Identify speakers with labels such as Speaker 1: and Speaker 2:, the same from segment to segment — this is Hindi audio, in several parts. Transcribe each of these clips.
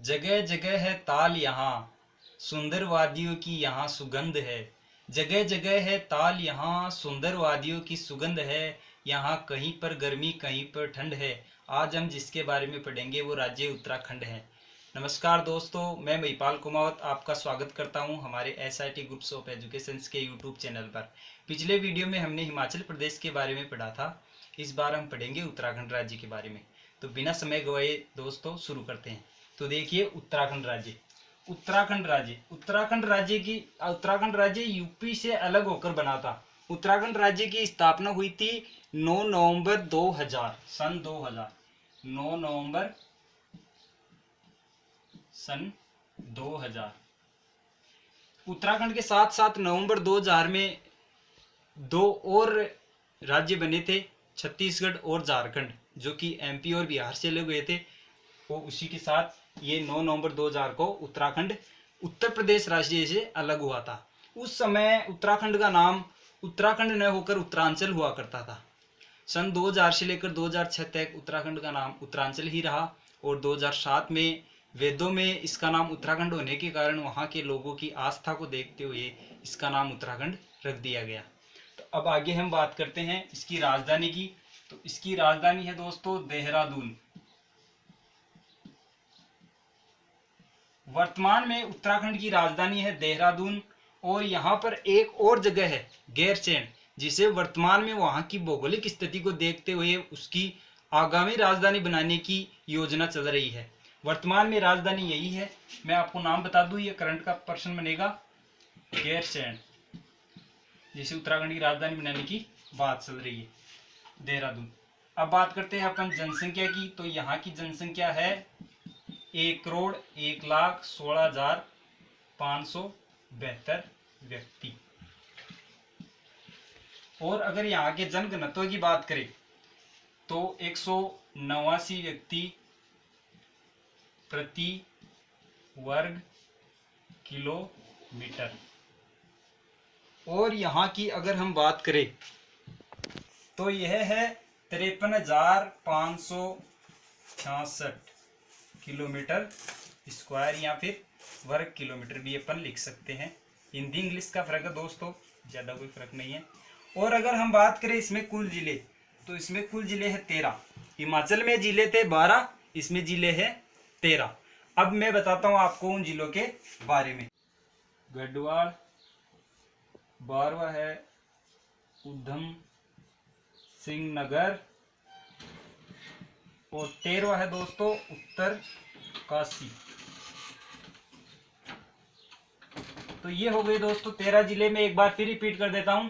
Speaker 1: जगह जगह है ताल यहाँ, सुंदर वादियों की यहाँ सुगंध है। जगह जगह है ताल यहाँ, सुंदर वादियों की सुगंध है। यहाँ कहीं पर गर्मी कहीं पर ठंड है। आज हम जिसके बारे में पढ़ेंगे वो राज्य उत्तराखंड है। नमस्कार दोस्तों, मैं महिपाल कुमावत आपका स्वागत करता हूं हमारे SIT ग्रुप्स ऑफ एजुकेशंस के यूट्यूब चैनल पर। पिछले वीडियो में हमने हिमाचल प्रदेश के बारे में पढ़ा था। इस बार हम पढ़ेंगे उत्तराखंड राज्य के बारे में। तो बिना समय गवाए दोस्तों शुरू करते हैं। तो देखिए उत्तराखंड राज्य। उत्तराखंड राज्य यूपी से अलग होकर बना था। उत्तराखंड राज्य की स्थापना हुई थी 9 नवंबर 2000 सन 2000 9 नवंबर सन 2000। उत्तराखंड के साथ साथ नवंबर 2000 में दो और राज्य बने थे, छत्तीसगढ़ और झारखंड, जो कि MP और बिहार से अलग हुए थे। वो उसी के साथ ये 9 नवंबर 2000 को उत्तराखंड उत्तर प्रदेश राज्य से अलग हुआ था। उस समय उत्तराखंड का नाम उत्तराखंड न होकर उत्तरांचल हुआ करता था। सन 2000 से लेकर 2006 तक उत्तराखंड का नाम उत्तरांचल ही रहा और 2007 में वेदों में इसका नाम उत्तराखंड होने के कारण वहाँ के लोगों की आस्था को देखते हुए इसका नाम उत्तराखंड रख दिया गया। तो अब आगे हम बात करते हैं इसकी राजधानी की। तो इसकी राजधानी है दोस्तों देहरादून। वर्तमान में उत्तराखंड की राजधानी है देहरादून और यहाँ पर एक और जगह है गैरसैंण, जिसे वर्तमान में वहाँ की भौगोलिक स्थिति को देखते हुए उसकी आगामी राजधानी बनाने की योजना चल रही है। वर्तमान में राजधानी यही है। मैं आपको नाम बता दूं, ये करंट का प्रश्न बनेगा गैरसैंण, जिसे उत्तराखंड की राजधानी बनाने की बात चल रही है देहरादून। अब बात करते हैं अपन जनसंख्या की। तो यहाँ की जनसंख्या है 1,16,16,572 व्यक्ति। और अगर यहाँ के जनघनत्व की बात करें तो 189 व्यक्ति प्रति वर्ग किलोमीटर। और यहाँ की अगर हम बात करें तो यह है 53,566 किलोमीटर स्क्वायर, या फिर वर्ग किलोमीटर भी अपन लिख सकते हैं। हिंदी इंग्लिश का फर्क है दोस्तों, ज़्यादा कोई फर्क नहीं है। और अगर हम बात करें इसमें कुल जिले, तो इसमें कुल जिले हैं 13। हिमाचल में जिले थे 12, इसमें जिले हैं 13। अब मैं बताता हूँ आपको उन जिलों के बारे में। गढ़वाल, 12वां है ऊधम सिंह नगर और 13वां है दोस्तों उत्तर काशी। तो ये हो गए दोस्तों 13 जिले में। एक बार फिर रिपीट कर देता हूं।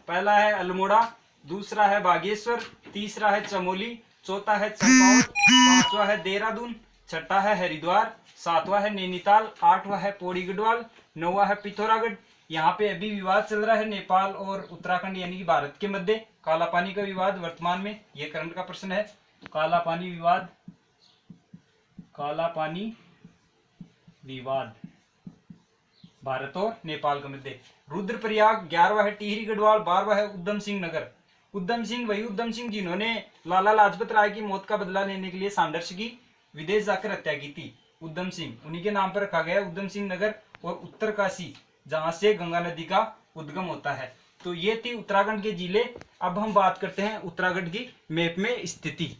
Speaker 1: पहला है अल्मोड़ा, दूसरा है बागेश्वर, तीसरा है चमोली, चौथा है चंपावत, पांचवा है देहरादून, छठा है हरिद्वार, सातवां है नैनीताल, आठवां है पौड़ी गढ़वाल, नौवां है पिथौरागढ़। यहाँ पे अभी विवाद चल रहा है नेपाल और उत्तराखंड यानी कि भारत के मध्य, काला पानी का विवाद वर्तमान में। यह करंट का प्रश्न है। काला पानी विवाद, काला पानी विवाद भारत और नेपाल के मध्य। रुद्रप्रयाग, 11वां है टिहरी गढ़वाल, 12वां है उधम सिंह नगर। उधम सिंह वही उधम सिंह जिन्होंने लाला लाजपत राय की मौत का बदला लेने के लिए संघर्ष की, विदेश जाकर हत्या की थी। उधम सिंह, उन्हीं के नाम पर रखा गया उधम सिंह नगर। और उत्तर काशी, जहां से गंगा नदी का उद्गम होता है। तो ये थी उत्तराखंड के जिले। अब हम बात करते हैं उत्तराखंड की मैप में स्थिति।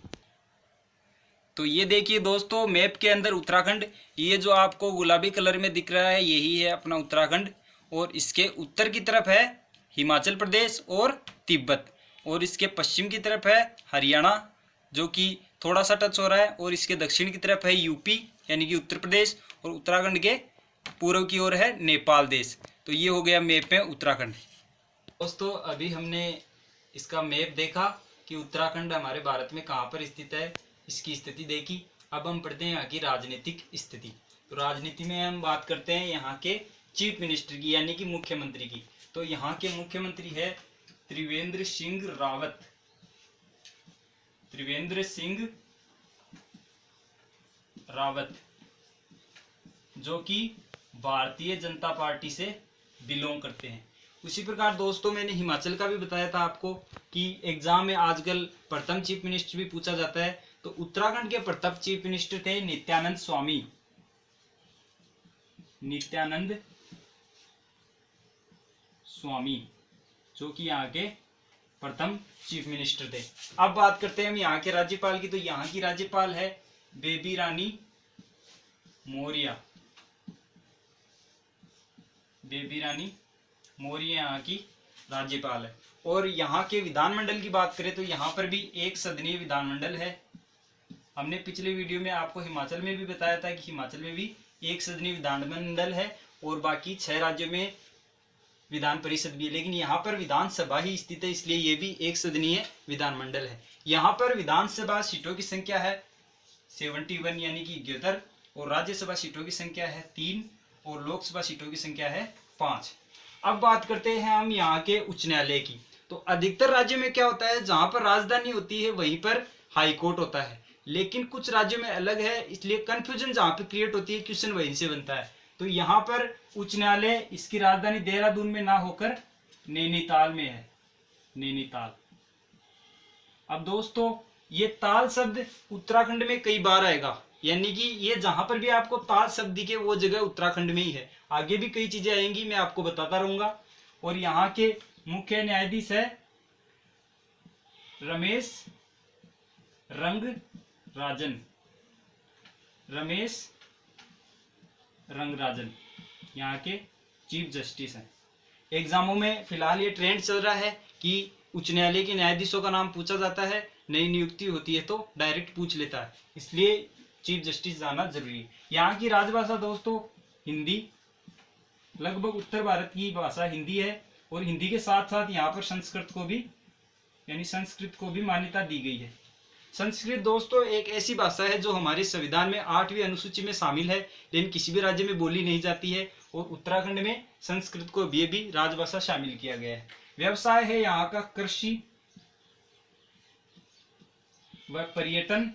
Speaker 1: तो ये देखिए दोस्तों मैप के अंदर उत्तराखंड, ये जो आपको गुलाबी कलर में दिख रहा है यही है अपना उत्तराखंड। और इसके उत्तर की तरफ है हिमाचल प्रदेश और तिब्बत, और इसके पश्चिम की तरफ है हरियाणा जो कि थोड़ा सा टच हो रहा है, और इसके दक्षिण की तरफ है यूपी यानी कि उत्तर प्रदेश, और उत्तराखंड के पूर्व की ओर है नेपाल देश। तो ये हो गया मैप में उत्तराखंड। दोस्तों अभी हमने इसका मैप देखा कि उत्तराखंड हमारे भारत में कहाँ पर स्थित है, इसकी स्थिति देखी। अब हम पढ़ते हैं यहाँ की राजनीतिक स्थिति। तो राजनीति में हम बात करते हैं यहाँ के चीफ मिनिस्टर की यानी कि मुख्यमंत्री की। तो यहाँ के मुख्यमंत्री है त्रिवेंद्र सिंह रावत। त्रिवेंद्र सिंह रावत जो कि भारतीय जनता पार्टी से बिलोंग करते हैं। उसी प्रकार दोस्तों मैंने हिमाचल का भी बताया था आपको कि एग्जाम में आजकल प्रथम चीफ मिनिस्टर भी पूछा जाता है। तो उत्तराखंड के प्रथम चीफ मिनिस्टर थे नित्यानंद स्वामी। नित्यानंद स्वामी, जो कि यहाँ के प्रथम चीफ मिनिस्टर थे। अब बात करते हैं हम यहाँ के राज्यपाल की। तो यहाँ की राज्यपाल है बेबी रानी मौर्य। बेबी रानी मौर्य यहाँ की राज्यपाल है। और यहाँ के विधानमंडल की बात करें तो यहाँ पर भी एक सदनीय विधानमंडल है। हमने पिछले वीडियो में आपको हिमाचल में भी बताया था कि हिमाचल में भी एक सदनीय विधानमंडल है और बाकी 6 राज्यों में विधान परिषद भी है, लेकिन यहाँ पर विधानसभा ही स्थित है, इसलिए ये भी एक सदनीय विधानमंडल है। यहाँ पर विधानसभा सीटों की संख्या है 71 यानी कि 71, और राज्यसभा सीटों की संख्या है 3 और लोकसभा सीटों की संख्या है 5। अब बात करते हैं हम यहाँ के उच्च न्यायालय की। तो अधिकतर राज्यों में क्या होता है, जहाँ पर राजधानी होती है वहीं पर हाई कोर्ट होता है, लेकिन कुछ राज्यों में अलग है, इसलिए कंफ्यूजन जहाँ पे क्रिएट होती है क्वेश्चन वहीं से बनता है। तो यहाँ पर उच्च न्यायालय इसकी राजधानी देहरादून में ना होकर नैनीताल में है, नैनीताल। अब दोस्तों ये ताल शब्द उत्तराखंड में कई बार आएगा, यानी कि ये जहां पर भी आपको ताल शब्द दिखे वो जगह उत्तराखंड में ही है। आगे भी कई चीजें आएंगी, मैं आपको बताता रहूंगा। और यहाँ के मुख्य न्यायाधीश है रमेश रंगराजन, रमेश रंगराजन यहाँ के चीफ जस्टिस हैं। एग्जामों में फिलहाल ये ट्रेंड चल रहा है कि उच्च न्यायालय के न्यायाधीशों का नाम पूछा जाता है, नई नियुक्ति होती है तो डायरेक्ट पूछ लेता है, इसलिए चीफ जस्टिस जाना जरूरी है। यहाँ की राजभाषा दोस्तों हिंदी, लगभग उत्तर भारत की भाषा हिंदी है, और हिंदी के साथ साथ यहाँ पर संस्कृत को भी, यानी संस्कृत को भी मान्यता दी गई है। संस्कृत दोस्तों एक ऐसी भाषा है जो हमारे संविधान में 8वीं अनुसूची में शामिल है, लेकिन किसी भी राज्य में बोली नहीं जाती है, और उत्तराखंड में संस्कृत को भी राजभाषा शामिल किया गया है। व्यवसाय है यहाँ का कृषि व पर्यटन,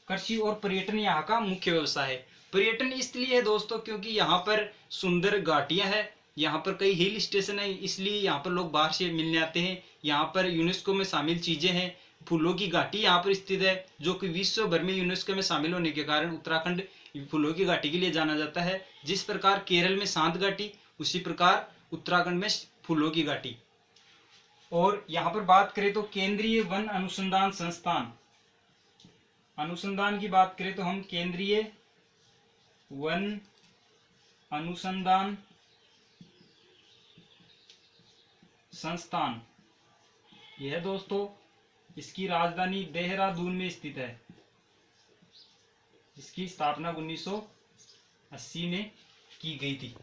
Speaker 1: कृषि और पर्यटन यहाँ का मुख्य व्यवसाय है। पर्यटन इसलिए है दोस्तों क्योंकि यहाँ पर सुंदर घाटियां हैं, यहाँ पर कई हिल स्टेशन है, इसलिए यहाँ पर लोग बाहर से मिलने आते हैं। यहाँ पर यूनेस्को में शामिल चीजें हैं, फूलों की घाटी यहाँ पर स्थित है, जो कि विश्व भर में यूनेस्को में शामिल होने के कारण उत्तराखंड फूलों की घाटी के लिए जाना जाता है। जिस प्रकार केरल में शांत घाटी, उसी प्रकार उत्तराखंड में फूलों की घाटी। और यहाँ पर बात करें तो केंद्रीय वन अनुसंधान संस्थान, अनुसंधान की बात करें तो हम केंद्रीय वन अनुसंधान संस्थान, यह दोस्तों इसकी राजधानी देहरादून में स्थित है। इसकी स्थापना 1980 में की गई थी।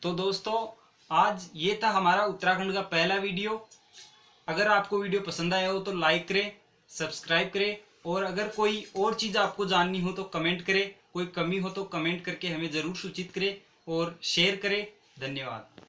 Speaker 1: तो दोस्तों आज ये था हमारा उत्तराखंड का पहला वीडियो। अगर आपको वीडियो पसंद आया हो तो लाइक करें, सब्सक्राइब करें, और अगर कोई और चीज़ आपको जाननी हो तो कमेंट करें, कोई कमी हो तो कमेंट करके हमें ज़रूर सूचित करें और शेयर करें। धन्यवाद।